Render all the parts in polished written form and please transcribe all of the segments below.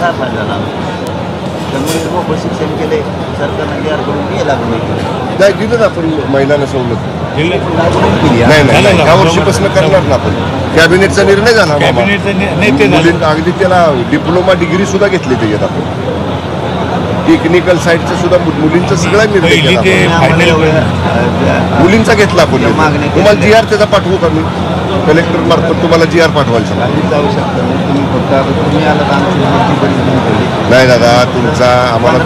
काय फायदा झाला? त्यामुळे मोफत शिक्षण केले सरकारनं तयार करून ते लागू नाही काय दिलं ना आपण महिलांना सवलत केली. नाही ह्या वर्षीपासून करणार ना आपण. कॅबिनेटचा निर्णय झाला मुलींना अगदी त्याला डिप्लोमा डिग्री सुद्धा घेतली त्याच्यात आपण. टेक्निकल साईडचं सुद्धा मुलींचा सगळा निर्णय केला. मुलींचा घेतला आपण. तुम्हाला जी आर त्याचा पाठवू का मी? कलेक्टर मार्फत तुम्हाला जी आर पाठवायला सांगा. नाही दादा तुमचा आम्हाला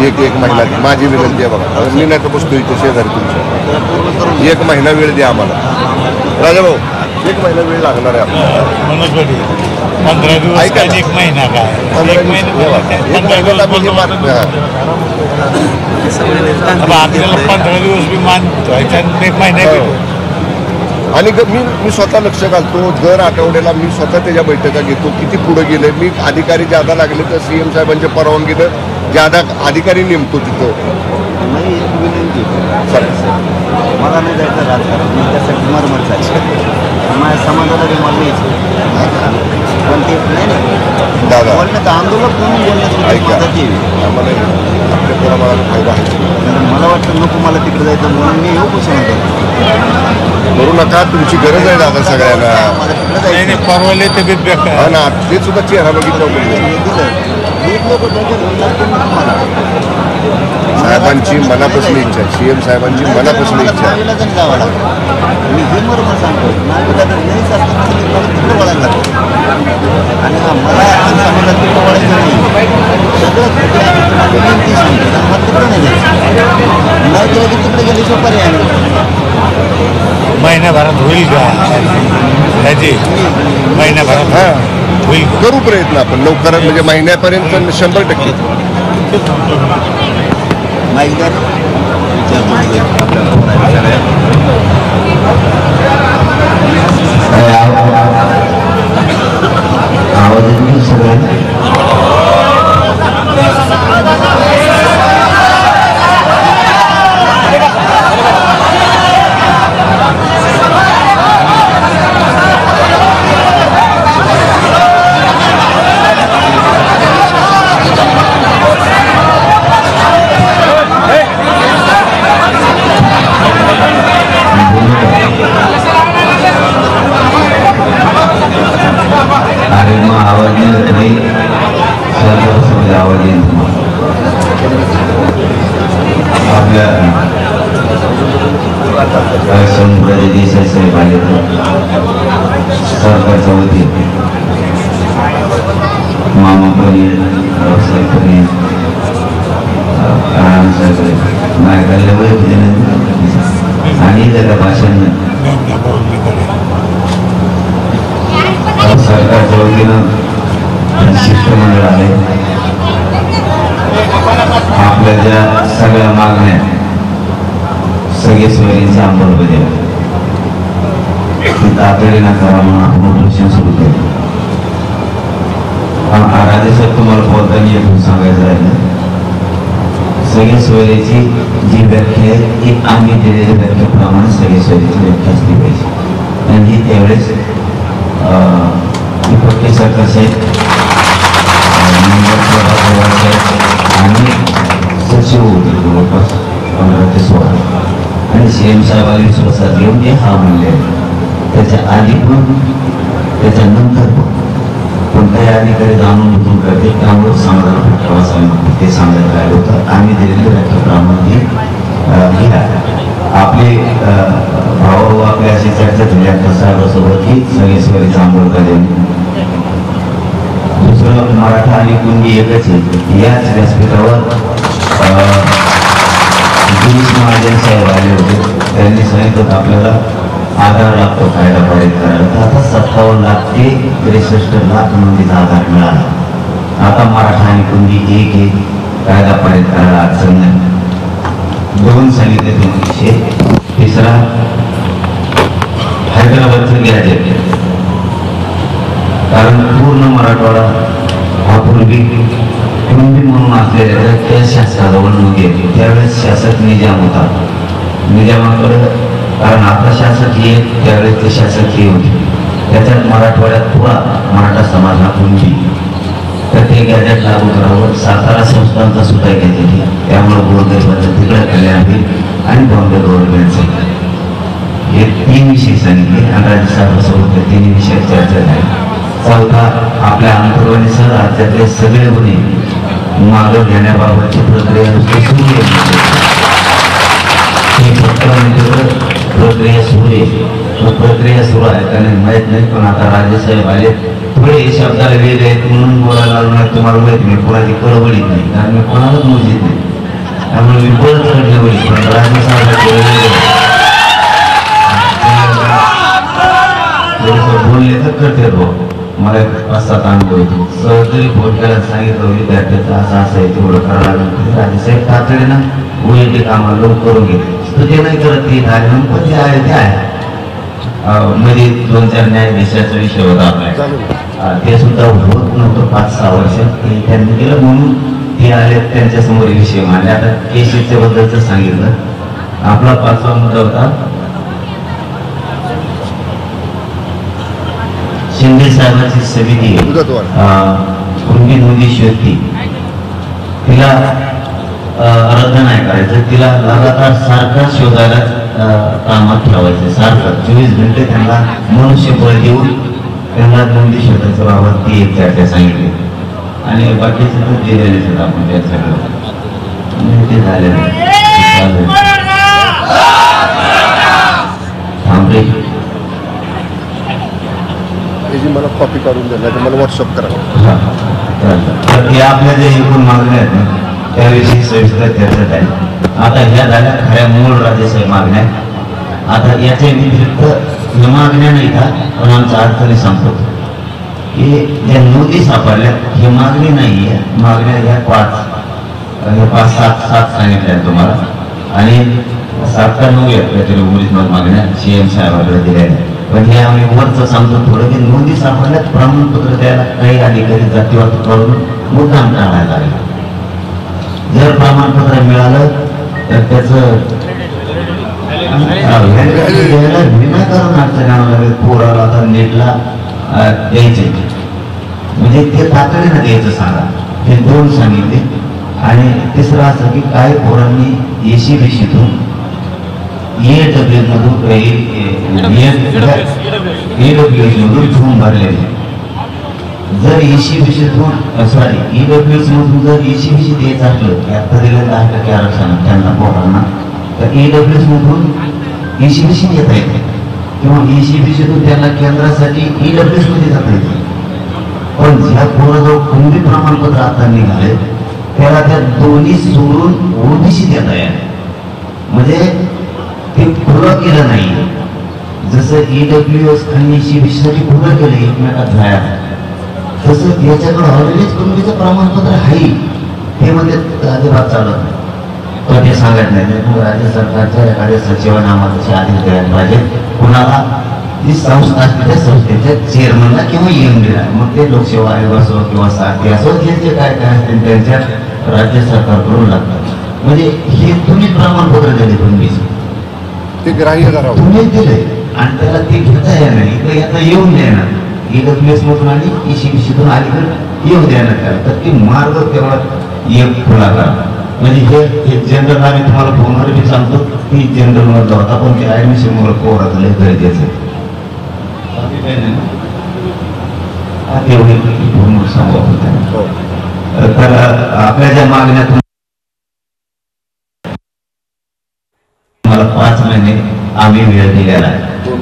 एक महिना माझी विनंती आहे बघा. मी नाही तर बसतो इथे शेजारी तुमच्या. एक महिना वेळ द्या आम्हाला. राजा भाऊ 1 महिना वेळ लागणार आहे आपल्याला. 15 दिवस ऐका ना. 1 महिना काय 15 दिवस आपल्याला 15 दिवस बी मान ठेवायचा 1 महिना. आणि मी स्वतः लक्ष घालतो. दर आठवड्याला मी स्वतः त्याच्या बैठका घेतो. किती पुढे गेले मी. अधिकारी ज्यादा लागले तर CM साहेबांच्या परवानगीनं ज्यादा अधिकारी नेमतो तिथं. नाही एक विनंती मला नाही जायचं राजकारण. मी त्यासाठी मरमर जायचं. माझ्या समाजाला बी मला यायचं पण ते नाही दादा बोलण्याचं आंदोलन करून बोलण्याची मदत येईल. आम्हाला आपल्या पोराबाळाला फायदा आहे. मला वाटतं नको मला तिकडे जायचं म्हणून मी येऊ कसं म्हणतो. करू नका. तुमची गरज आहे दादा सगळ्यांना. मला तिकडे जायचं परवाले तब्येत बेकार. हा ना ते सुद्धा चेहरा बघितलं साहेबांची मनापासून इच्छा आहे. CM साहेबांची मनापासून इच्छा आहे. जावं लागतं. मी हे बरोबर सांगतो नागरिकला जर नाहीच असतं तिकडे वळायला लागतं. आणि मला समाजात तिकडे वळायचं नाही. सगळं विनंती सांगतो मला तिकडे नाही जायचं. नाही गेलं की तिकडे गेल्याशिवाय पर्याय नाही. महिन्याभरात होईल का त्याची? महिन्याभरात हा होईल. करू प्रयत्न आपण लवकरात म्हणजे महिन्यापर्यंत 100%. माहिती आवाज येतो सगळ्यांना. अरे मग आवाज नाही सर्व आवाज येईल आपल्या संप्रदाय देसाई साहेब आले सरकारच्या वतीने मामा पनीर रावसाहेब पनीर साहेब नायकाला वय होते आणि त्याच्या भाषण सरकारच्या वतीनं शिष्टमंडळ आहे. आपल्या ज्या सगळ्या मागण्या सगळे सोयींची अंमलबजावणी तातडीनं करा म्हणून आपण उपोषण सुरू केलं. आराधेसाहेब तुम्हाला बोलताना येऊन सांगायचं राहिलं. सगळे सोयीची जी व्याख्या आहे ती आम्ही दिलेल्या व्याख्याप्रमाणे सगळे सोयीची व्याख्या असली पाहिजे. आणि ही त्यावेळेस दीपक सरकार साहेब आणि सचिव होते जवळपास 15 ते 16 आणि CM साहेबांनी स्वतः घेऊन ते हा म्हणले. त्याच्या आधी पण त्याच्यानंतर पण काही अधिकारी जाणून बुजून करते त्यामुळे समाजाला फटका बसायला ते सांगायला राहिलं होतं. आम्ही दिलेल्या व्याख्याप्रमाणे आपले भाऊ आपल्या अशी चर्चा झाली आपल्या साहेबासोबत की सगळे सगळीचा अंमलबजावणी. दुसरं मराठा आणि कुणबी एकच आहे. याच व्यासपीठावर गिरीश महाजन साहेब आले होते. त्यांनी सांगितलं आपल्याला आधार लागतो कायदा पारित करायला. तर आता 57 लाख ते 63 लाख नोंदीचा आधार मिळाला. आता मराठा आणि कुणबी एक कायदा पारित करायला अडचण नाही. 2 सांगितले विषय. तिसरा हैदराबादचं गॅजेट. कारण पूर्ण मराठवाडा हा पूर्वी कुणबी म्हणून असलेल्या त्या शासनाजवळ नोंदी येते. त्यावेळेस शासक निजाम होता. निजामाकडे कारण आता शासकीय त्यावेळेस ते शासकीय होते. त्याच्यात मराठवाड्यात पुरा मराठा समाज हा कुणबी. तर ते गॅजेट लागू करावं. सातारा संस्थांचा सुद्धा घेतलेली, त्यामुळे गोरगरिबांचं तिकडे कल्याण होईल आणि बॉम्बे गव्हर्नमेंटचं. हे 3 विषय सांगितले आणि राज्यसभासोबत 3 विषयात चर्चा झाली. चौथा, आपल्या अंतर्वाणीसह राज्यातले सगळे गुन्हे मागं घेण्याबाबतची प्रक्रिया नुसती सुरू आहे. प्रक्रिया सुरू आहे, प्रक्रिया सुरू आहे का नाही माहीत नाही, पण आता राज्यसाहेब आले थोडे शब्दाला वेगळे आहेत म्हणून बोलायला लागलो नाही. तुम्हाला माहिती मी कोणाची कळवळीत नाही, कारण मी कोणालाच मोजित नाही, त्यामुळे मी बोलत कळवळी. पण राज्यसभा बोलले तर करते भाऊ. मला 5-7 अनुभव येतो. सहज जरी फोन केला सांगितलं विद्यार्थ्याचं असं असं आहे तेवढं करायला लागलं, राज्यसाहेब तातडीनं वैयक्तिक कामाला लोक करून घेते. तर ते नाही करत, ते आहे पण जे आहे ते आहे. मध्ये 2-4 न्यायाधीशाचा विषय होता आपला, ते सुद्धा होत नव्हतं 5-6 वर्ष. ते त्यांनी केलं म्हणून ते आले, त्यांच्यासमोर विषय मांडले. आता केसीच्या बद्दलचं सांगितलं. आपला 5वा मुद्दा होता शिंदे साहेबांची समिती कुणबी नोंदी शोधती, तिला रद्द नाही करायचं, तिला लगातार सारखं शोधायला कामात ठेवायचं. सारखं 24 घंटे त्यांना मनुष्यबळ देऊन त्यांना नोंदी शोधायचं बाबत ती एक चर्चा सांगितली. आणि बाकीचे तर दिलेलेच आहेत आपण त्या सगळं ते झालेलं थांबले. मला कॉपी काढून द्या, नाही मला व्हॉट्सअप करा. तर हे आपल्या जे एकूण मागण्या आहेत ना त्याविषयी सविस्तर चर्चा आहे. आता ह्या झाल्या खऱ्या मूळ राज्यसाहेब मागण्या. आता याच्या व्यतिरिक्त ह्या मागण्या नाही का, पण आमचा अडचणी सांगतो की ज्या नोंदी सापडल्या ही मागणी नाही आहे. मागण्या ह्या 5-7 सांगितल्या तुम्हाला आणि 7 का 9 आहेत काहीतरी ओरिजिनल मागण्या CM साहेबांकडे दिल्या. पण हे आम्ही वरचं सांगतो थोडं की नोंदी सापडल्यात प्रमाणपत्र द्यायला काही अधिकारी जातीवाद करून मुद्दाम टाळायला लागले. जर प्रमाणपत्र मिळालं तर त्याचं विनाकारण अडचण आणावं लागेल. पोराला आता नेटला द्यायचे म्हणजे ते तातडीनं द्यायचं सांगा, हे 2 सांगितले. आणि तिसरं असं की काही पोरांनी ECBCतून EWS मधून फॉर्म भरलेले. जर ECBCतून EWS मधून जर ECBC द्यायचं असलं, आता दिलं 10% आरक्षण त्यांना पोरांना, तर EWS मधून ECBC देता येते किंवा ECBCतून त्यांना केंद्रासाठी EWS मध्ये जाता येते. पण ज्या पोराजवळ कुणबी प्रमाणपत्र आता निघाले त्याला त्या दोन्ही सोडून OBC देता येईल. म्हणजे ते खुलं केलं नाही. जसं EWS आणि ECBC साठी खुलं केलं एकमेकात जाया, तसं याच्याकडे ऑलरेडीच कुणबीचं प्रमाणपत्र आहे. हे म्हणजे अजिबात चालत नाही. तर ते सांगत नाही. राज्य सरकारच्या एखाद्या सचिवांना आम्हाला तसे आदेश द्यायला पाहिजे. कुणाला जी संस्था असते त्या संस्थेच्या चेअरमनला किंवा EMDला, मग ते लोकसेवा आयोग असो किंवा सारथी असो, जे काय काय असतील त्यांच्या राज्य सरकारकडून लागतात. म्हणजे हे तुम्ही प्रमाणपत्र दिले कुणबीचं, ते ग्राह्य करावं तुम्ही दिले आणि त्याला ते घेता येणार नाही. तर आता येऊन देणार EWS मधून आणि ECBCतून अलीकडे येऊन देणार त्याला. तर ती मार्ग तेवढा एक खुला करा. म्हणजे हे जनरल आम्ही तुम्हाला फोनवर बी सांगतो की जनरल मधला होता, पण ते ऍडमिशनमुळे पोराचं लय गरजेचं आहे. फोनवर सांगू आपण. तर आपल्या ज्या मागण्यातून मला 5 महिने आम्ही वेळ दिलेला आहे. 2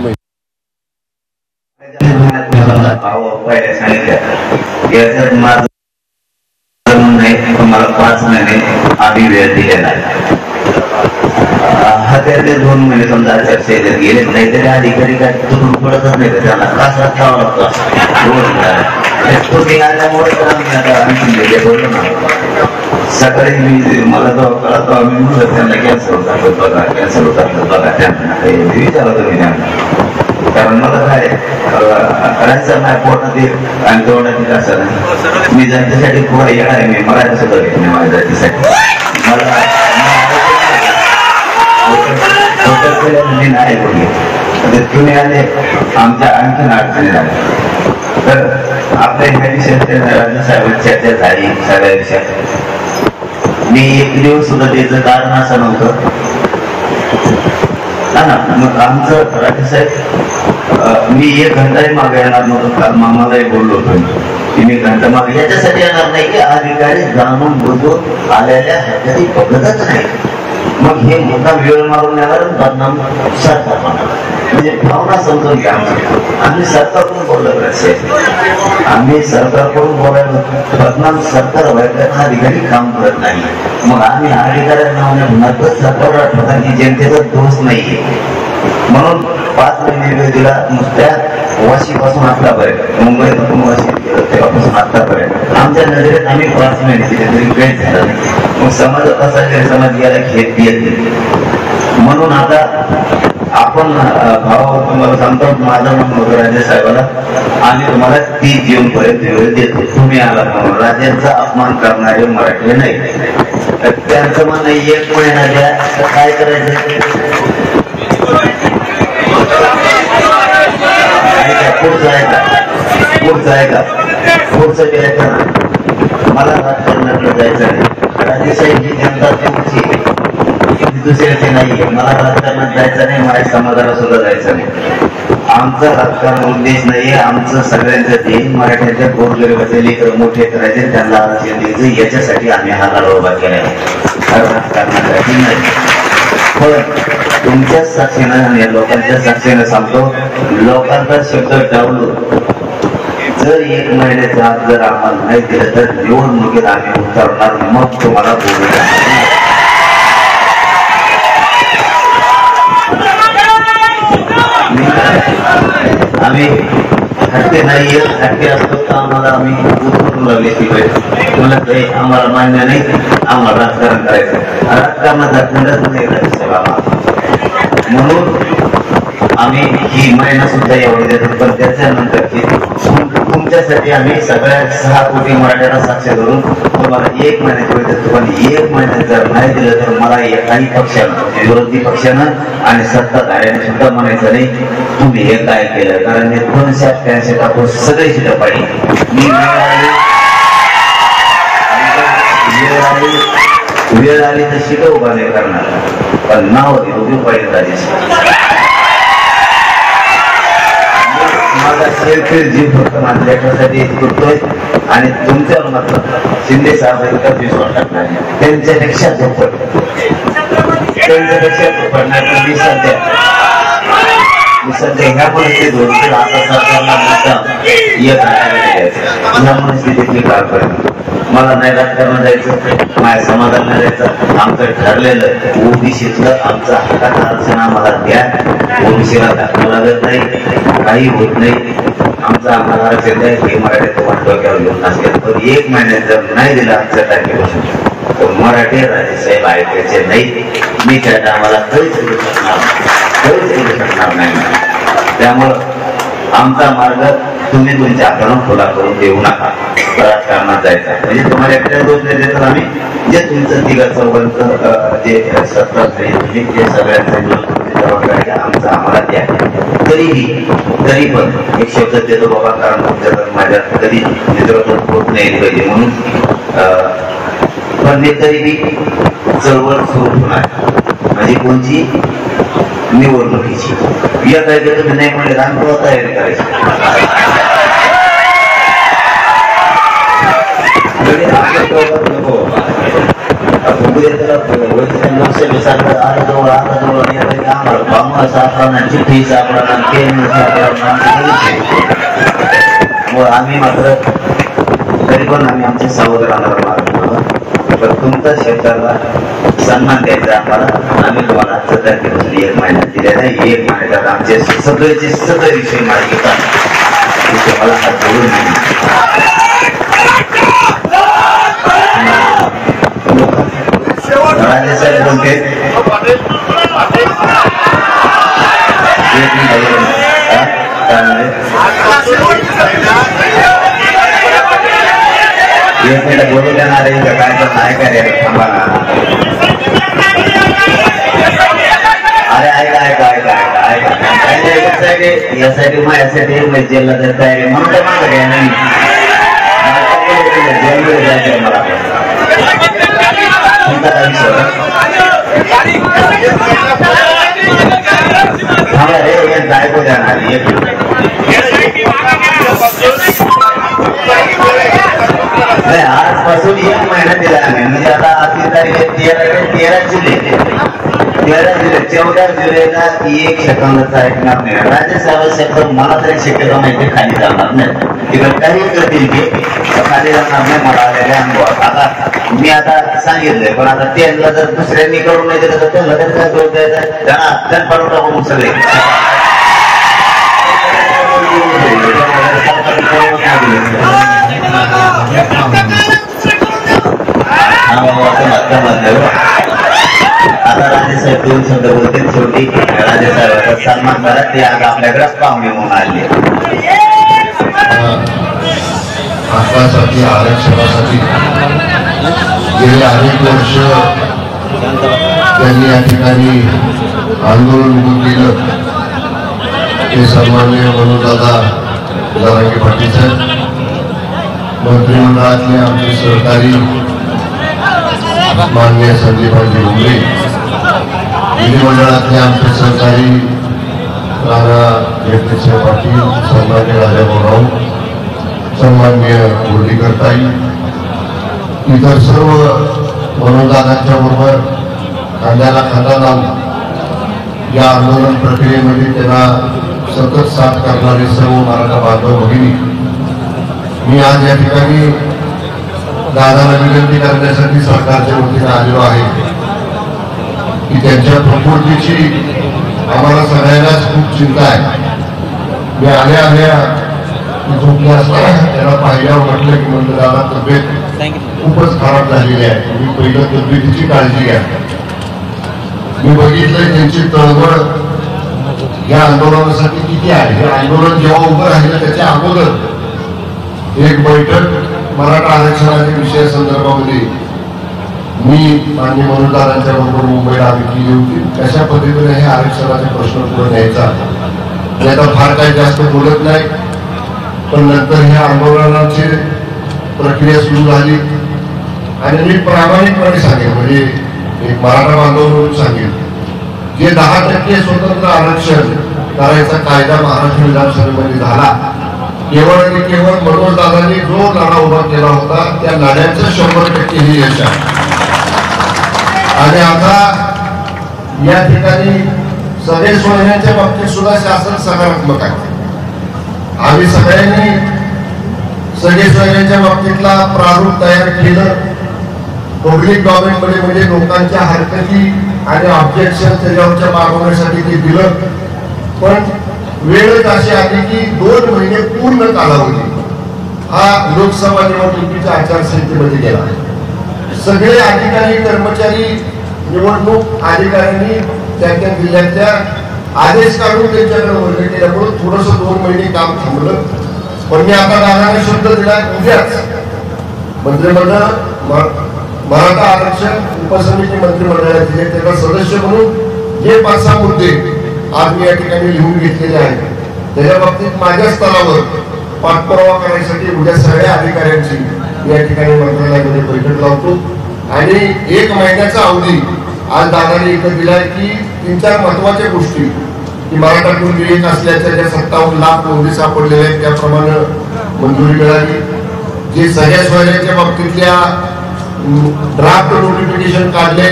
महिने मला 5 महिने आम्ही वेळ दिलेला आहे. हा त्यातले 2 महिने समजा चर्चेत गेले नाही तरी अधिकारी काय तुटून पडतच नाही. त्यांना कासात ठेवावा लागतो. आल्यामुळे बोललो ना सकाळी मी मला जेव्हा कळत आम्ही म्हणलं त्यांना कॅन्सर होतात बघा, कॅन्सर होतात बघा, त्यांना काही विचारलं तुम्ही त्यांना. कारण मला काय करायचं नाही पोटात एक आणि तेवढ्याची असं नाही. मी जातीसाठी पुढे येणार आहे. मी मराठी सुद्धा घेत नाही माझ्या जातीसाठी. मला नाही बोलले तुम्ही आले आमच्या आणखीन अडचणी झाल्या. तर आपल्या ह्या विषयात साहेब चर्चा झाली सगळ्या विषयात. मी एक दिवस सुद्धा त्याचं कारण असं नव्हतं ना. मग आमचं राजेसाहेब मी 1 घंटाही मागे येणार नव्हतं, कारण मामालाही बोललो होतो की मी घंटा मागे याच्यासाठी येणार नाही की अधिकारी जाणून बुजून आलेल्या ह्याच्याही बघतच नाही. मग हे मोठा वेळ मारून येणार बदनाम सरकार म्हणजे भावना समजून घ्या. आम्ही सरकारकडून बोललो आम्ही सरकारकडून बोलायला बदनाम सरकार व्हायला हा अधिकारी काम करत नाही. मग आम्ही अधिकाऱ्यांना म्हणत सरकार आठवता की जनतेचा दोष नाहीये म्हणून 5 महिने वेळ दिला. नुसत्या वाशीपासून आतापर्यंत मुंबईपासून वाशी तेव्हापासून आतापर्यंत आमच्या नजरेत आम्ही 5 महिने दिले तरी वेळ झाला नाही. मग समाज कसा गैरसमाज याला घेत येत नाही. म्हणून आता आपण भाव तुम्हाला सांगतो माझं म्हणून होतं राजे साहेबाला आम्ही तुम्हाला 30 जूनपर्यंत वेळ देतो. तुम्ही आला म्हणून राजांचा अपमान करणारे मराठी नाही. त्यांचं म्हणणं 1 महिना द्या तर काय करायचं पुढचं गेलं मला राजकारणाकडे जायचं नाही. राजेसाहेब ही जनता तुमची दुसऱ्याची नाही. मला राजकारणात जायचं नाही, माझ्या समाजाला सुद्धा जायचं नाही. आमचा राजकारण उद्देश नाहीये. आमचं सगळ्यांचं ध्येय मराठ्यांच्या गोरगरिबाचे लेकरं मोठे करायचे, त्यांना आरक्षण द्यायचं, याच्यासाठी आम्ही हा लढा उभा केला आहे, राजकारणासाठी नाही. पण तुमच्या साक्षीनं आणि लोकांच्या साक्षीनं सांगतो लोकांचा शब्द डावलो जर 1 महिन्याच्या आत जर आम्हाला नाही दिलं तर निवडणुकीत आम्ही उतरणार. मग तुम्हाला बोलू आम्ही हट्टे नाहीये. हट्टे असतो तर आम्हाला आम्ही उतरून लागले की तुला काही आम्हाला मान्य नाही, आम्हाला राजकारण करायचं. राजकारणाचा खंडच नाही म्हणून आम्ही ही महिना सुद्धा एवढी देतो. पण त्याच्यानंतरची तुमच्यासाठी आम्ही सगळ्या 6 कोटी मराठ्याला साक्ष करून तुम्हाला 1 महिन्यात वेळ देतो. पण 1 महिन्यात जर नाही दिलं तर मला काही पक्षानं विरोधी पक्षानं आणि सत्ताधाऱ्याने सुद्धा म्हणायचं नाही तुम्ही हे काय केलं. कारण हे 288 टाकून सगळी शिटा पाहिजे. वेळ आली तर शिटा उभा नाही करणार पण नाव उभी पाहिजे राजेश. माझा शेरखेळ जीव फक्त माझ्या लेकरासाठी करतोय आणि तुमच्यावर मात्र शिंदे साहेब एकाच विश्वास टाकणार त्यांच्यापेक्षा झोपड पडणार. मी सध्या ह्या परिस्थितीत होतो आता सरकारला या परिस्थितीतली काळ करेल. मला नाही राजकारण जायचं, माझ्या समाजाला जायचं. आमचं ठरलेलं ओबीसीतलं आमचं हक्काचं आरक्षण आम्हाला द्या. ओबीसीला दाखवा लागत नाही, काही होत नाही. आमचं आम्हाला आरक्षण द्या हे मराठी तुम्हाला डोक्यावर घेऊन नसेल. पण 1 महिन्यात जर नाही दिलं आमच्या तारखेपासून तर मराठी राजेसाहेब ऐकायचे नाही. मी त्या आम्हाला काहीच करू शकणार नाही. त्यामुळं आमचा मार्ग तुम्ही तुमच्या हातानं खुला करून देऊ नका. राजकारणात जायचा म्हणजे तुम्हाला एकट्या दोष नाही देतात. आम्ही जे तुमचं 3-4 जे सत्ता तुम्ही जे सगळ्यांचं जबाबदारी आमचं आम्हाला द्या. तरी पण एक शब्द देतो बाबा कारण तुमच्या माझ्या कधी नेतृत्वात होत नाही पाहिजे म्हणून. पण तरी चळवळ सुरू होणार म्हणजे कोणची निवडणुकीची. या काय तुम्ही नाही म्हणजे रानपुरा तयारी करायची. चिठ्ठी आम्ही मात्र तरी पण आम्ही आमच्या सहोदरांना मार्ग तुमच्या शब्दाला सन्मान द्यायचा आम्हाला. आम्ही तुम्हाला 1 महिन्यात दिल्या नाही. 1 महिन्यात आमचे सगळे विषय मार्गी तुम्हाला हात जोडून राजेसाहेब बोलते एक मिनिट बोलू देणार आहे काय तर नाही काय थांबा. अरे ऐका यासाठी माझ्यासाठी जेलला जर तयारी म्हणून तर माझं काय नाही जेलमध्ये जायचं मला थांबा रे जायको जाणार आजपासून 1 महिना दिला आम्ही म्हणजे आता आजची तारीख 13 जुलै 14 जुलैला 1 सेकंदाचा ऐकणार नाही राज्यसभा शब्द मला तरी शक्यता माहिती खाली जाणार नाही तिकडे काही करतील की खाली जाणार नाही मला आलेल्या अनुभवात आता मी आता सांगितलंय पण आता त्यांना जर दुसऱ्यांनी करून नाही दिलं तर त्यांना तरी काय करून द्यायचं त्यांना अत्यंत पाडून टाकून सगळे आता राजेसाहेब 2 शब्द बोलतील शेवटी राजेसाहेबांचा सन्मान करा ते आज आपल्याकडे पाहुणे म्हणून आले हक्कासाठी आरक्षणासाठी गेले अनेक वर्ष त्यांनी या ठिकाणी आंदोलन उभं केलं ते सन्माननीय मनोजदादा जरांगे पाटील साहेब मंत्रिमंडळातले आमचे सहकारी माननीय संदीपाजी उमरे विधिमंडळातले आमचे सहकारी राणा जगदीशसिंह पाटील सन्मान्य राजाभाऊ सन्मान्य बोर्डीकर ताई इतर सर्व मनोजदादांच्या बरोबर खांद्याला खांदा लावून या आंदोलन प्रक्रियेमध्ये त्यांना सतत साथ करणारे सर्व मराठा बांधव भगिनी मी आज या ठिकाणी दादाला विनंती करण्यासाठी सरकारच्या वतीने आलेलो आहे की त्यांच्या प्रकृतीची आम्हाला सगळ्यांनाच खूप चिंता आहे मी आल्या झोपल्या असताना त्यांना पाहिल्यावर म्हटलं की म्हणजे दादा तब्येत खूपच खराब झालेली आहे तुम्ही पहिलं तब्येतीची काळजी घ्या मी बघितलंय त्यांची तळमळ या आंदोलनासाठी किती आहे हे आंदोलन जेव्हा उभं राहिलं त्याच्या अगोदर एक बैठक मराठा आरक्षणाच्या विषया संदर्भामध्ये मी माननीय मनोजदादांच्या बरोबर मुंबईला आम्ही केली होती कशा पद्धतीने हे आरक्षणाचे प्रश्न पुढे न्यायचा मी आता फार काही जास्त बोलत नाही पण नंतर ह्या आंदोलनाची प्रक्रिया सुरू झाली आणि मी प्रामाणिकपणे सांगेन म्हणजे एक मराठा बांधव म्हणून सांगेन जे 10% स्वतंत्र आरक्षण करायचा कायदा महाराष्ट्र विधानसभेमध्ये झाला केवळ आणि केवळ मनोजदादांनी जो लढा उभा केला होता त्या लढ्याचं 100% हे यश आहे आणि आता या ठिकाणी सगळे सोयऱ्यांच्या बाबतीत सुद्धा शासन सकारात्मक आहे आम्ही सगळ्यांनी सगळे सोयऱ्यांच्या बाबतीतला प्रारूप तयार केलं पब्लिक गव्हर्नमेंटमध्ये म्हणजे लोकांच्या हरकती आणि ऑब्जेक्शन त्याच्यावरच्या मागवण्यासाठी ते दिलं पण वेळच अशी आली की 2 महिने पूर्ण कालावधी हा लोकसभा निवडणुकीच्या आचारसंहितेमध्ये गेला सगळे अधिकारी कर्मचारी निवडणूक अधिकाऱ्यांनी त्या जिल्ह्यातल्या आदेश काढून त्यांच्याकडे वर्ग केल्यामुळे थोडंसं 2 महिने काम थांबलं पण मी आता दादाने शब्द दिला उद्याच मंत्रिमंडळ मराठा आरक्षण उपसमिती मंत्रिमंडळाचे त्याचा सदस्य म्हणून जे 5-6 मुद्दे आज मी या ठिकाणी लिहून घेतलेले आहेत त्याच्या बाबतीत माझ्या स्तरावर पाठपुरावा करण्यासाठी उद्या सगळ्या अधिकाऱ्यांची या ठिकाणी मंत्रालयामध्ये बैठक लावतो आणि 1 महिन्याचा अवधी आज दादाने इथं दिलाय की 3-4 महत्वाच्या गोष्टी की मराठा कुणबी एक असल्याच्या ज्या 57 लाख नोंदी सापडलेल्या आहेत त्याप्रमाणे मंजुरी मिळाली जे सगळ्या सोयऱ्यांच्या बाबतीतल्या ड्राफ्ट नोटिफिकेशन काढले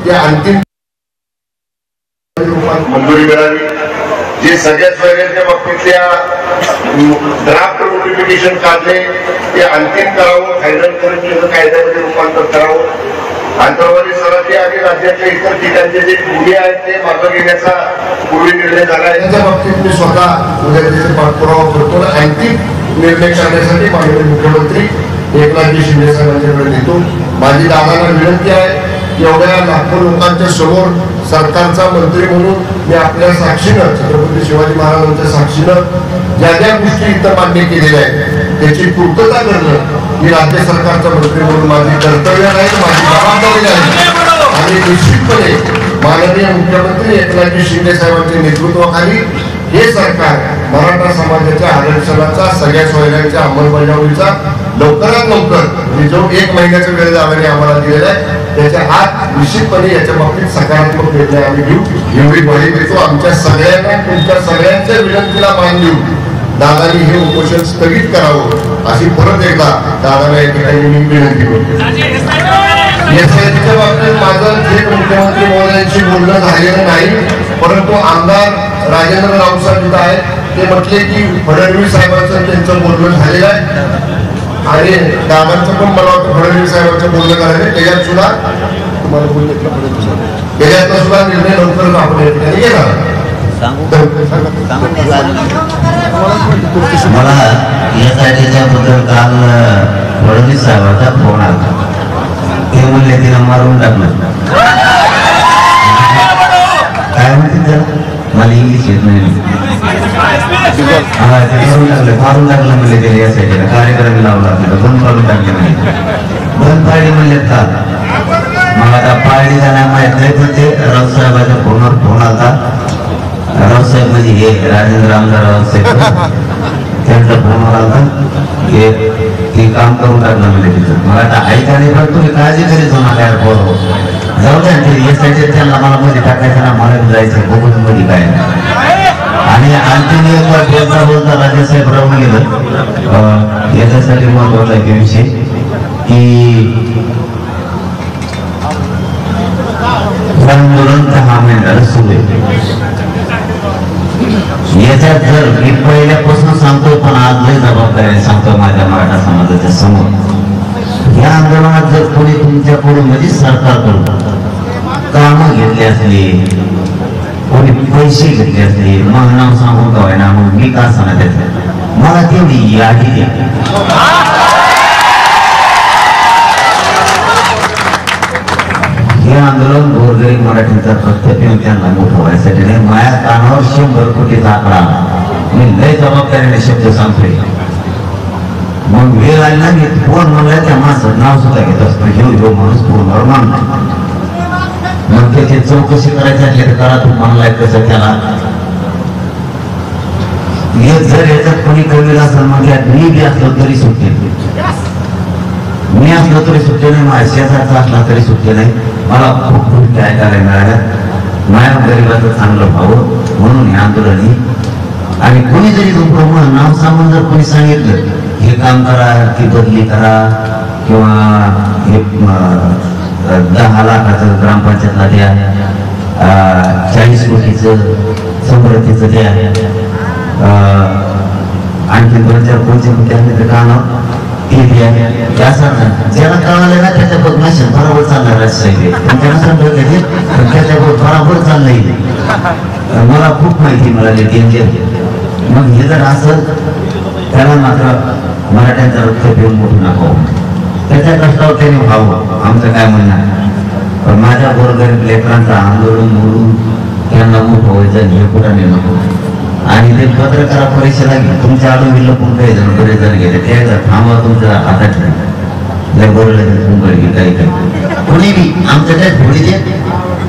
ते अंतिम मंजुरी मिळाली जे सगळ्या सोयऱ्यांच्या बाबतीतल्या ड्राफ्ट नोटिफिकेशन काढले ते अंतिम करावं फायनल करून त्याचं कायद्यामध्ये रूपांतर करावं आंतरवादी सराठी आणि राज्याच्या इतर ठिकाणचे जे गुन्हे आहेत ते मागं घेण्याचा पूर्वी निर्णय झाला आहे त्याच्या बाबतीत मी स्वतः उद्या त्याचे पाठपुरावा करतो अंतिम निर्णय करण्यासाठी माननीय मुख्यमंत्री एकनाथजी शिंदे साहेबांच्याकडे देतो माझी दादांना विनंती आहे की एवढ्या लाखो लोकांच्या समोर सरकारचा मंत्री म्हणून मी आपल्या साक्षीनं छत्रपती शिवाजी महाराजांच्या साक्षीनं ज्या ज्या गोष्टी इथं मान्य केलेल्या आहेत त्याची पूर्तता करणं ही राज्य सरकारचा मंत्री म्हणून माझी कर्तव्य आहे माझी जबाबदारी आहे आणि आणि निश्चितपणे माननीय मुख्यमंत्री एकनाथ शिंदे साहेबांच्या नेतृत्वाखाली हे सरकार मराठा समाजाच्या आरक्षणाचा सगळ्या सोयऱ्यांच्या अंमलबजावणीचा लवकरात लवकर जो 1 महिन्याचा वेळ आम्ही आम्हाला दिलेला आहे त्याच्या आत निश्चितपणे याच्या बाबतीत सकारात्मक निर्णय आम्ही घेऊ एवढी ग्वाही देतो. आमच्या सगळ्यांना तुमच्या सगळ्यांच्या विनंतीला मान देऊ दादानी हे उपोषण स्थगित करावं अशी परत एकदा दादाला या ठिकाणी मी विनंती करतो. एसआयटीच्या बाबतीत माझं थेट मुख्यमंत्री महोदयांशी बोलणं झालेलं नाही, परंतु आमदार राजेंद्र राऊसाहेब तिथं आहेत ते म्हटले की फडणवीस साहेबांचं त्यांचं बोलणं झालेलं आहे आणि दादांचं पण मला वाटतं फडणवीस साहेबांचं बोलणं करायचं त्याच्यात सुद्धा तुम्हाला बोलले त्याच्यातला सुद्धा निर्णय लवकरच आपण या ठिकाणी घेणार. मला यासाठीच्या बद्दल काल फडणवीस साहेबांचा फोन आला. ते म्हणले तिला मारून टाकलं. काय म्हणते त्याला मला इंग्लिश येत नाही. हा ते मारून टाकलं म्हणले त्याला यासाठी कार्यक्रम लावला बंद पाडून टाकले नाही. बंद पाडली म्हणले का मग आता पाळली का नाही माहित नाही, पण ते रावसाहेबांच्या फोनवर फोन आला. रावसाहेब म्हणजे हे राजेंद्र आमदार रावसाहेब त्यांचा फोनवर आला ते काम करून टाकलं म्हणजे तिथं. मला आता ऐका नाही पण तुम्ही काळजी करीत होणार जाऊ द्या ते यासाठी त्यांना मला मध्ये टाकायचं ना मला जायचं बघून मध्ये काय. आणि आणखीन एक बोलता राजेसाहेब राहून गेलं याच्यासाठी महत्वाचा एक विषय की आंदोलन 10 मिनिटाला सुरू आहे. याच्यात जर मी पहिल्यापासून सांगतो पण आज लय जबाबदारी सांगतो माझ्या मराठा समाजाच्या समोर या आंदोलनात जर कोणी तुमच्याकडून म्हणजे सरकारकडून कामं घेतली असली कोणी पैसे घेतले असले मग नाव सांगून का ना मग मी का सांगत त्याचं मला तेवढी यादी द्या. हे आंदोलन गोरगरीब मराठीचा प्रत्येक त्यांना मोठं व्हायसाठी नाही. माया कानावर 100 कोटीचा आकडा मी लय जबाबदारीने शब्द सांगतोय. मग वेळ आली ना मी कोण म्हणलं त्या माणसाचं नाव सुद्धा घेत असतो घेऊ माणूस पूर्ण मान मग त्याची चौकशी करायची असली तर करा. तू म्हणलाय कसं त्याला जर याच्यात कोणी कमी असेल म्हटल्यात मी बी असलो तरी सुट्टी मी असलो तरी सुट्टी नाही माझ्या शेजारचा असला तरी सुट्टी नाही. मला खूप गोष्टी ऐकायला मिळाल्या. माझ्या गरीबाचं चांगलं व्हावं म्हणून हे आंदोलन आणि कोणी जरी तुमचं नाव सांगून जर कोणी सांगितलं हे काम करा ती बदली करा किंवा हे 10 लाखाचं ग्रामपंचायतला द्या 40 कोटीचं समृद्धीचं द्या आणखी 2-4 कोणते मुद्दे आहेत ते कानावर ते द्या असं ज्याला कळालं ना त्याच्या बदमाशी बरोबर चालणार राजसाहेब पण त्यांना सांगितलं पण त्याच्या बरोबर चाललंय. मला खूप माहिती मिळाली डेंजर. मग हे जर असं त्याला मात्र मराठ्यांचा रक्त पिऊन मोठू नको त्याच्या कष्टावर त्याने व्हावं आमचं काय म्हणणं. पण माझ्या गोरगरीब लेकरांचं आंदोलन मोडून त्यांना मोठं व्हायचं हे कुठं नाही नको. आणि ते पत्रकार परिषदा तुमच्या आडून लपून काही जण बरेच जण गेले त्या थांबा तुमच्या हातात मुंबई काही काही कोणी बी आमचं काय थोडी दे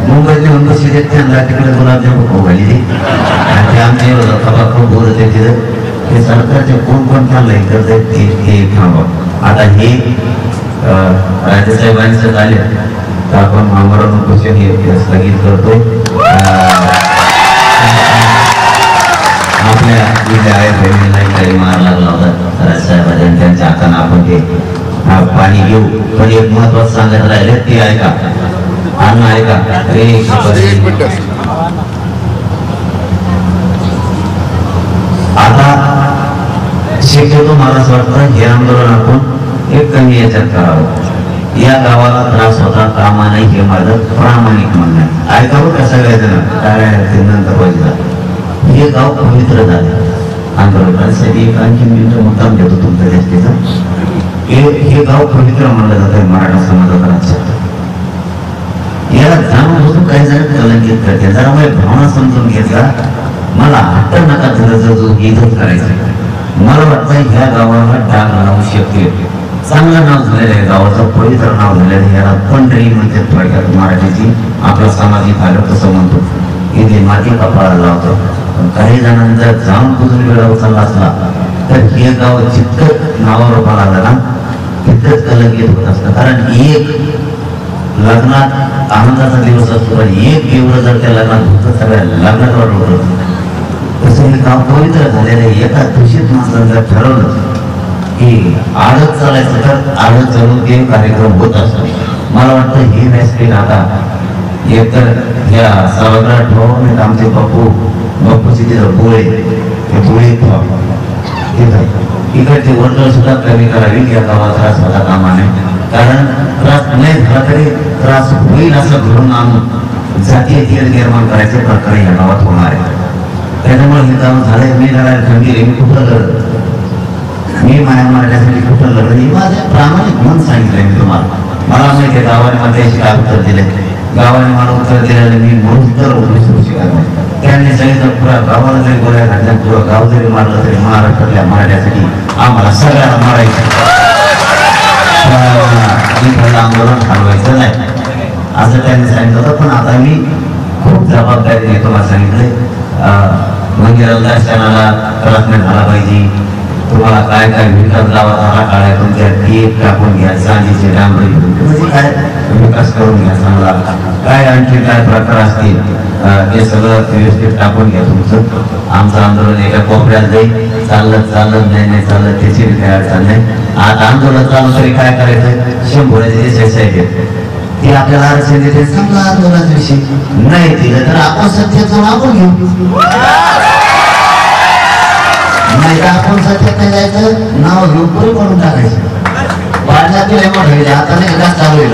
मुंबईतले बशी देत त्यांना तिकडे गुलाबजाम खाऊ घाली दे आणि ते आमचे खबा खूप बोलत आहे तिथं हे सरकारचे कोण चाललंय करत ते थांबा. आता हे राजेसाहेबांचं झाले तर आपण आमरण उपोषण हे स्थगित करतोय. आपल्या जिथे आहे बहिणीलाही काही मार लागला होता राजसाहेबांनी त्यांच्या हाताने आपण ते पाणी घेऊ. पण एक महत्वाचं सांगत राहिले ते ऐका अन्न ऐका आता शक्यतो मला असं वाटतं हे आंदोलन आपण एक कमी याच्यात करावं. या गावाला त्रास होता कामा नाही हे माझं प्रामाणिक म्हणणं आहे. ऐकावं का सगळ्याजण काय नंतर पाहिजे. हे गाव पवित्र झालं आंदोलनासाठी एक आणखी मिनिट मुद्दाम देतो तुमच्या जास्तीचा. हे गाव पवित्र म्हणलं जात आहे मराठा समाजाचा राज्यात. याला जाणून होतो काही जण कलंकित करते. जरा माझ्या भावना समजून घेतला मला हट्ट नका धरत जो इथंच करायचं. मला वाटतं ह्या गावाला डाग लावू शकते चांगलं नाव झालेलं आहे, गावाचं पवित्र नाव झालेलं आहे. याला पंढरी म्हणजे थोडक्यात मराठीची आपला सामाजिक आलं तसं म्हणतो. इथे माती कपाळाला लावतो. पण काही जणांचा जाऊन कुठून वेळा उचलला असला तर हे गाव जितकं नावावर उभा लागलं ना तितकंच कलंकित होत असतं. कारण एक लग्नात आनंदाचा दिवस असतो पण एक एवढं जर त्या लग्नात होतं सगळ्या लग्नात होतं तसं हे गाव पवित्र झालेलं आहे. एका दूषित माणसानं जर ठरवलं की आडत चालायचं तर आडत चालून ते कार्यक्रम होत असतो. मला वाटतं ही व्यासपीठ आता एकतर ह्या सभागृहात ठेवून आमचे बापूची तिथं बोळे ते बोळे इकडचे वर्तुळ सुद्धा कमी करावी या गावाला त्रास होता कामा नये. कारण त्रास नाही झाला तरी त्रास होईल असं धरून आणून जातीय तेल निर्माण करायचे प्रकार या गावात होणार आहे. त्याच्यामुळे हे काम झालंय. मी लढायला खंबीर मी कुठं लढत मी माया मारण्यासाठी कुठं लढत हे माझं प्रामाणिक मन सांगितलंय मी तुम्हाला. मला माहिती आहे गावाने मला त्याशी काय उत्तर दिले. गावाने मला उत्तर दिलेलं मी म्हणून तर विसरू शकत नाही. त्यांनी सांगितलं पुरा गावाला जरी गोळ्या घातल्या पुरं गाव जरी मारलं तरी महाराष्ट्रातल्या मराठ्यासाठी आम्हाला सगळ्याला मारायचं आंदोलन थांबवायचं नाही असं त्यांनी सांगितलं होतं. पण आता मी खूप जबाबदारीने तुम्हाला सांगितलंय मंदिराला दर्शनाला त्रास नाही झाला पाहिजे. तुम्हाला काय काय विकास गावात आला काढाय तुमच्या टेप टाकून घ्या सांजेचे डांबरी म्हणजे काय विकास करून घ्या चांगला काय आणखी काय प्रकार असतील हे सगळं व्यवस्थित टाकून घ्या तुमचं. आमचं आंदोलन एका कोपऱ्यात जाईल चालत नाही चालत त्याची काय अडचण नाही. आता आंदोलन चालू तरी काय करायचं 100 साहेब ते आपल्याला अडचण देते चांगला आंदोलनाचा विषय नाही दिलं तर आपण सत्याचं आपण घेऊ नाही तर आपण सत्यात नाही जायचं नाव घेऊन पुरे करून टाकायचं वाढण्यातील मोठे आता नाही का चालू आहे.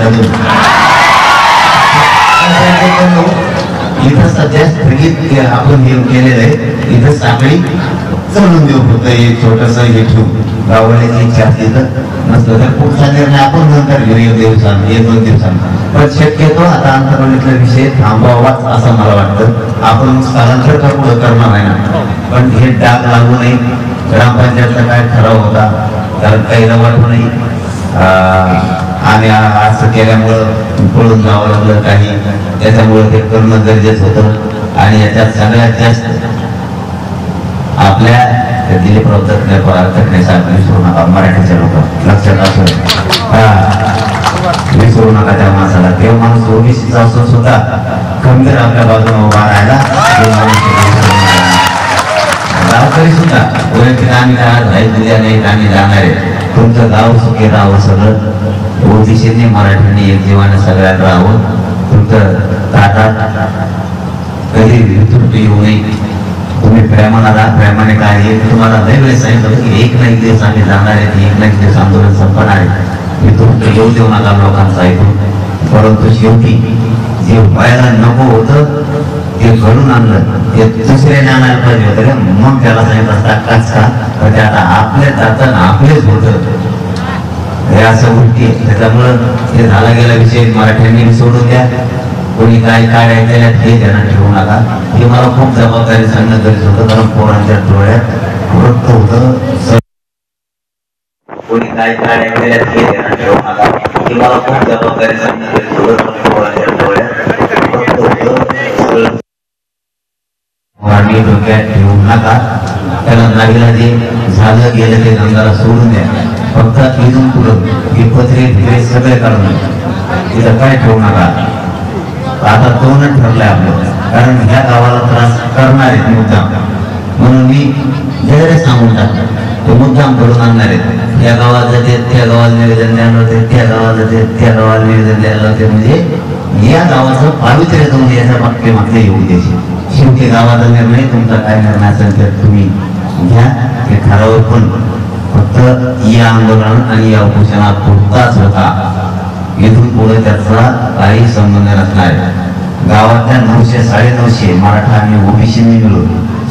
इथं सध्या स्थगित आपण घेऊन केलेलं आहे. इथं साखळी चढून देऊ फक्त एक छोटस हे ठेवू गावाची इच्छा तिथं नसतं तर पुढचा निर्णय आपण नंतर घेऊ 1 दिवसांनी 1-2 दिवसांनी. पण शक्यतो आता अंतर्गतला विषय थांबवावाच असं मला वाटतं. आपण स्थलांतर का पुढं करणार आहे ना पण हे डाग लागू नये. ग्रामपंचायतचा काय ठराव होता कारण काही वाटू नाही आणि असं केल्यामुळं पळून जावं लागलं काही त्याच्यामुळे ते करणं गरजेचं होतं. आणि याच्यात सगळ्यात जास्त आपल्या दिलीपराव तटणे साहेब विसरू नका मराठीच्या लोक लक्षात असं विसरू नका त्या माणसाला. ते माणूस ओबीसीचा असून सुद्धा खंबीर आपल्या बाजूने उभा राहायला गावकरी सुद्धा आम्ही राहील दिल्या नाहीत आम्ही जाणार आहे. तुमचं गाव सुखी राहावं सगळं ओबीसीने मराठीने एक जीवाने सगळ्यात राहावं. तुमचं ताटात कधी वितृप्त येऊ नये. तुम्ही प्रेमाला राहा प्रेमाने काय हे तुम्हाला वेगळे सांगितलं की एक ना एक दिवस आम्ही जाणार आहे एक ना एक दिवस आंदोलन संपणार आहे. मी तुमचं येऊ देऊ नका लोकांचं ऐकून. परंतु शेवटी जे व्हायला नको होतं ते घडून आणलं ते दुसऱ्याने आणायला पाहिजे होतं मग त्याला सांगितलं असता काच का तर ते आता आपलेच जातं आपलेच होतं हे असं उलटी. त्याच्यामुळं हे झाला गेला विषय मराठ्यांनी सोडून द्या. कोणी काय काढायचं हे ध्यानात ठेवू नका. हे मला खूप जबाबदारी सांगणं गरजेचं होतं कारण पोरांच्या डोळ्यात वृत्त होतं. कोणी काय काढायचं हे ध्यानात ठेवू नका. हे मला खूप जबाबदारी सांगणं गरजेचं होतं कारण पोरांच्या डोळ्यात वृत्त होतं. आम्ही डोक्यात ठेवू नका. त्याला नागेला जे झालं गेलं ते गंगाला सोडून द्या. फक्त इथून पुढं हे पत्रे सगळे काढून तिथं काय ठेवू नका. आता दोनच ठरलंय आपलं कारण ह्या गावाला त्रास करणार आहेत मुद्दाम म्हणून मी जरे सांगून टाकतो ते मुद्दाम करून आणणार आहेत. या गावात जाते त्या गावाला निवेदन द्यायला होते त्या गावाला जाते त्या गावाला निवेदन द्यायला होते म्हणजे या गावाचं पावित्र्य तुम्ही याच्या मागचे येऊ द्यायचे. शेवटी गावाचा निर्णय तुमचा काय निर्णय असेल तर तुम्ही घ्या ते ठराव. पण फक्त या आंदोलन आणि या उपोषणापुरताच होता. इथून पुढे त्याचा काही संबंध नसणार. गावातल्या 900 950 मराठा आणि ओबीसीने मिळून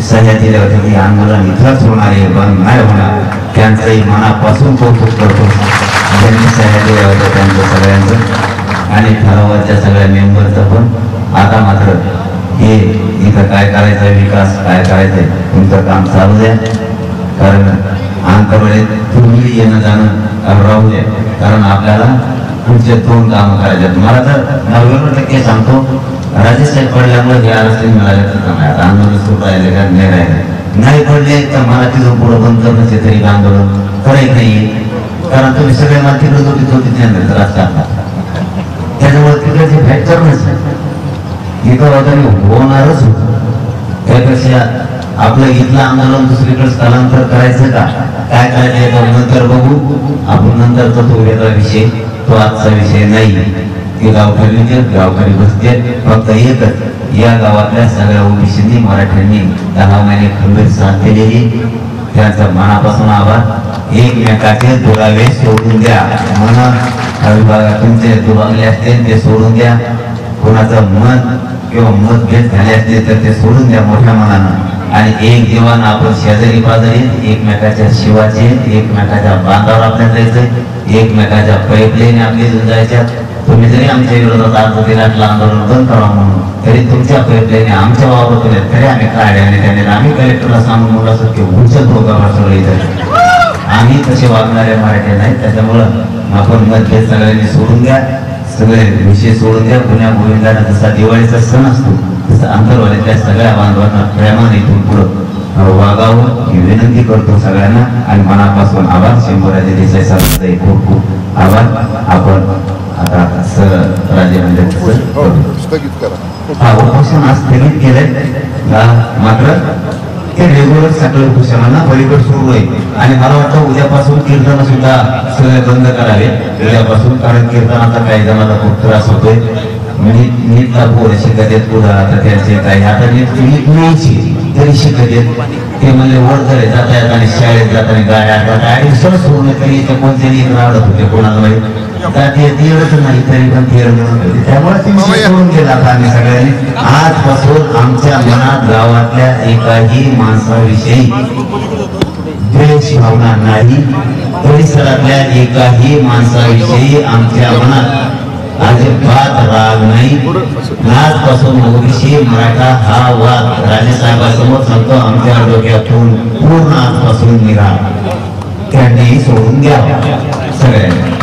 सह्या दिल्या होत्या की आंदोलन इथंच होणार आहे बंद नाही होणार. त्यांचंही मनापासून कौतुक करतो ज्यांनी सह्या दिल्या होत्या त्यांचं सगळ्यांचं आणि ठरावाच्या सगळ्या मेंबरचं पण. आता मात्र हे इथं काय करायचं विकास काय करायचंय तुमचं काम चालू द्या कारण अंतर्वेळेत पूर्वी येणं जाणं राहू द्या, कारण आपल्याला पुढचे 2 कामं करायचे. मला तर 99% सांगतो, राजेसाहेब पडल्यामुळे हे आरक्षण मिळालं तर आंदोलन सुरू राहिले का नाही राहिले, नाही पडले तर मला तिथं पुढं बंद करणं तरी आंदोलन करायचं नाही. कारण तुम्ही सगळे मला तिकडे जोडीत राजकारणात, त्याच्यामुळे तिकडे फॅक्ट करणंच इथं तरी होणारच होतं. त्यापेक्षा आपलं इथलं आंदोलन दुसरीकडे स्थलांतर करायचं का, काय करायचं नंतर बघू आपण. नंतरचा तो वेगळा विषय, तो आजचा विषय नाही. ते गावकरी बसते, फक्त एकच, या गावातल्या सगळ्या ओबीसींनी मराठ्यांनी 10 महिने खंबीर साथ दिलेली, त्यांचा मनापासून आभार. एकमेकाचे दुरावे सोडून द्या, मन विभागातून ते दुरावले असते ते सोडून द्या. कोणाचं मन किंवा मतभेद झाले असते तर ते सोडून द्या मोठ्या मनानं. आणि एक जीवन आपण शेजारी पाजारी एकमेकाच्या शिवाचे, एकमेकाच्या बांधावर आपल्या जायचंय, एकमेकाच्या पैपलाईने आपली जायच्या. तुम्ही जरी आमच्या विरोधात अर्ज दिला आंदोलन बंद करा म्हणून, तरी तुमच्या पैपलाईने आमच्या वावरत होत्या तरी आम्ही काढले. आणि त्याने आम्ही कलेक्टरला सांगून बोलला असतो की उंचच भोगा, आम्ही तसे वागणारे मराठी नाही. त्याच्यामुळं आपण मतभेद सगळ्यांनी सोडून द्या, सगळे विषय सोडून द्या. पुण्या गोविंदाला जसा दिवाळीचा सण असतो तसं आंतरवाडीतल्या सगळ्या बांधवांना प्रेमाने इथून पुढं वागावं ही विनंती करतो सगळ्यांना. आणि मनापासून आभार. शंभूराजे देसाई साहेबांचे खूप खूप आभार. आपण आता राजे स्थगित करा. उपोषण आज स्थगित केलंय, मात्र ते रेग्युलर सगळे उपोषणांना पलीकडे सुरू आहे. आणि मला वाटतं उद्यापासून कीर्तन सुद्धा सगळे बंद करावे उद्यापासून, कारण कीर्तनाचा काही जणांना खूप त्रास होतोय. नीटला पोरं शिकत येत पुढं, आता त्यांचे काही आता नीट न्यायची तरी शिकत येत. ते म्हणजे वडधरे जाता येत आणि शाळेत जाताना गाड्या सर सोडून तरी कोणत्याही आवडत होते कोणाला माहिती तेवढंच नाही तरी पण ते. त्यामुळे सोडून केला आता आम्ही सगळ्यांनी. आजपासून आमच्या मनात गावातल्या एकाही माणसाविषयी द्वेष भावना नाही, परिसरातल्या एकाही माणसाविषयी आमच्या मनात अजिबात राग नाही. आजपासून ओबीसी मराठा हा वाद राजेसाहेबांसमोर सांगतो आमच्या डोक्यातून पूर्ण आजपासून निघा, त्यांनी सोडून द्या सगळ्यांनी.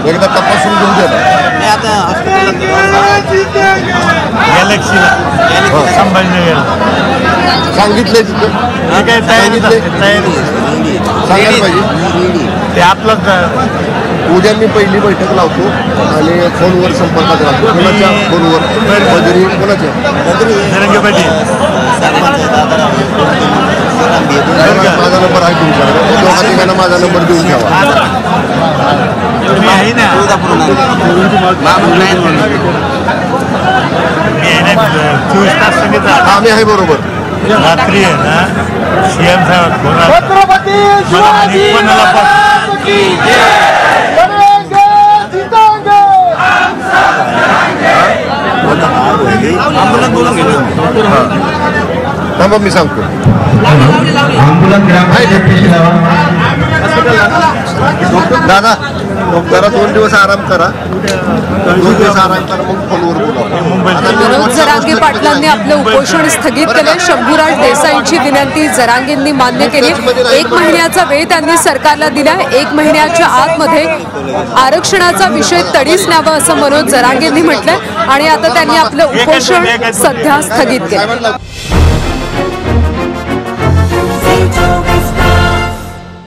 एकदा तपासून घेऊन गॅलेक्सीला संभाजीनगर सांगितलंय तिथं सांगायला पाहिजे. ते आपलं उद्या मी पहिली बैठक लावतो आणि फोनवर संपर्कात राहतो. कोणाच्या फोनवर बजरी कोणाच्या जरंगे पाटील माझा नंबर आहे तुमच्याकडे, दोघा तिघांना माझा नंबर देऊन ठेवा. मी आहे ना 24 तास सांगितलं. आम्ही आहे बरोबर. रात्री आहे ना सीएम साहेब कोणाला थांबा मी सांगतो. दादा जरा 2 दिवस आराम करा, 2 दिवस आराम करा, मग फोनवर बोला. मनोज जरांगे पाटलांनी आपलं उपोषण स्थगित केलं. शंभूराज देसाईंची विनंती जरांगेंनी मान्य केली. 1 महिन्याचा वेळ त्यांनी सरकारला दिला. 1 महिन्याच्या आतमध्ये आरक्षणाचा विषय तडीस न्यावं असं मनोज जरांगेंनी म्हटलंय. आणि आता त्यांनी आपलं उपोषण सध्या स्थगित केलं.